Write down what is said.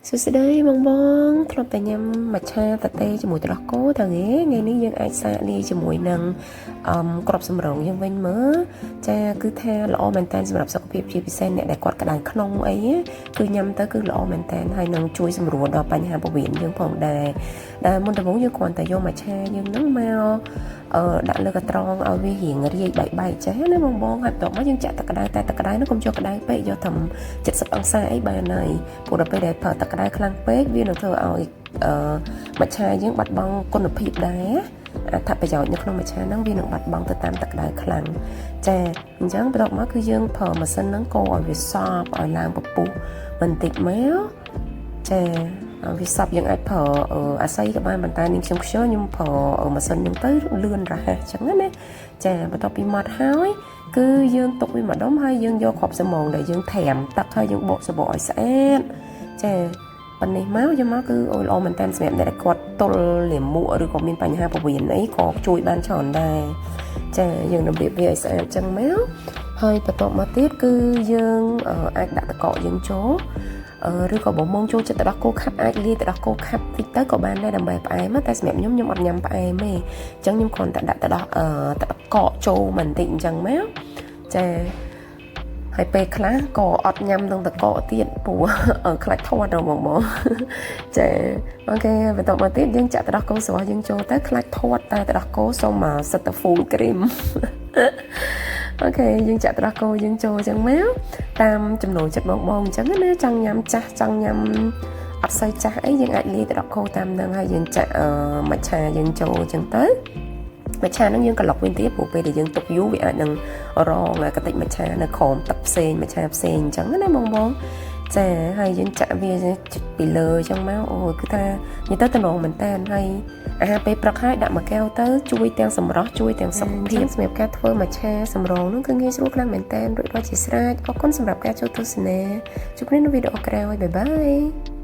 សួស្តីបងធ្លាប់តែញ៉ាំម៉ាឆាតាតេជាមួយទឹកដោះគោតើថ្ងៃនេះយើងអាចសាកលាយជាមួយនឹងគ្រាប់សម្រងយើងវិញមើលចាគឺថាល្អមែនតើសម្រាប់សុខភាពជាពិសេសអ្នកដែលគាត់ក្តៅក្នុងអីគឺញ៉ាំទៅគឺល្អមែនតើហើយនឹងជួយសម្រួលដល់បញ្ហាពោះវៀនយើងផងដែរដែលមុនដំបូងយើងគ្រាន់តែយកម៉ាឆាយើងហ្នឹងមកដាក់លើកត្រងឲ្យវារៀងរាយបែកចេះណាបងហើយបន្ទាប់មកយើងចាក់ទឹកក្តៅតែទឹកក្តៅនោះកុំយកក្តៅពេកយកត្រឹម70អង្សាអីបានហើយព្រោះដល់ពេលដែលប្រើទឹកក្តៅខ្លាំងពេកវានឹងធ្វើឲ្យមច្ឆាយើងបាត់បង់គុណភាពដែរអត្ថប្រយោជន៍នៅក្នុងមច្ឆាហ្នឹងវានឹងបាត់បង់ទៅតាមទឹកក្តៅខ្លាំងចាអញ្ចឹងបន្ទាប់មកគឺយើងប្រើម៉ាស៊ីនហ្នឹងកូរឲ្យវាសប់ឲ្យឡើងពពុះបន្តិចមកចាវាសប់យើងអាចប្រើអាស័យក៏បានប៉ុន្តែនាងខ្ញុំខ្ញុំប្រើម៉ាស៊ីនហ្នឹងទៅលឿនរហ័សអញ្ចឹងណាចាបន្ទាប់ពីម៉ត់ហើយគឺយើងទុកវាម្ដុំហើយយើងយកគ្រាប់សាម៉ងដែលយើងត្រាំទឹកហើយយើងបកសបកឲ្យស្អាតចាប៉ុណ្នេះមកយកមកគឺល្អមែនតើសម្រាប់អ្នកដែលគាត់ទល់លាមកឬក៏មានបញ្ហាពោះវៀនអីក៏ជួយបានច្រើនដែរចាយើងរបៀបវាឲ្យស្អាតអញ្ចឹងមកហើយបន្ទាប់មកទៀតគឺយើងអាចដាក់ទឹកកកយើងចូលឬក៏បងចូលចិត្តទឹកដោះគោខាប់អាចលាយទឹកដោះគោខាប់តិចទៅក៏បានដែរដើម្បីផ្អែមតែសម្រាប់ខ្ញុំអត់ញ៉ាំផ្អែមទេអញ្ចឹងខ្ញុំគ្រាន់តែដាក់ទឹកកកចូលបន្តិចអញ្ចឹងមកចាហើយពេលខ្លះក៏អត់ញ៉ាំនឹងតកកទៀតព្រោះខ្លាចធាត់ដល់បងចាអូខេបន្តមកទៀតយើងចាក់ទឹកដោះគោស្រស់យើងចូលទៅខ្លាចធាត់តែទឹកដោះគោសុំមកសិតតែ full cream អូខេយើងចាក់ទឹកដោះគោយើងចូលអញ្ចឹងមកតាមចំណូលចិត្តបងអញ្ចឹងណាចង់ញ៉ាំចាស់ចង់ញ៉ាំអត់សូវចាស់អីយើងអាចលាយទឹកដោះគោតាមនឹងហើយយើងចាក់មច្ឆាយើងចូលអញ្ចឹងទៅមច្ឆាហ្នឹងយើងក្លុកវិញទៀតព្រោះពេលដែលយើងទុកយូរវាអាចនឹងរងកតិចមច្ឆានៅក្រោមទឹកផ្សេងមច្ឆាផ្សេងអញ្ចឹងណាបងចាហើយយើងចាក់វាពីលើអញ្ចឹងមកអូគឺថានិយាយទៅតំណងមែនតើហើយអាហារពេលព្រឹកហើយដាក់មួយកែវទៅជួយទាំងសម្រស់ជួយទាំងសុខភាពសម្រាប់ការធ្វើមច្ឆាសម្រងនោះគឺងាយស្រួលខ្លាំងមែនតើរួចរាល់ជាស្រេចអរគុណសម្រាប់ការចូលទស្សនាជួបគ្នានៅវីដេអូក្រោយបាយបាយ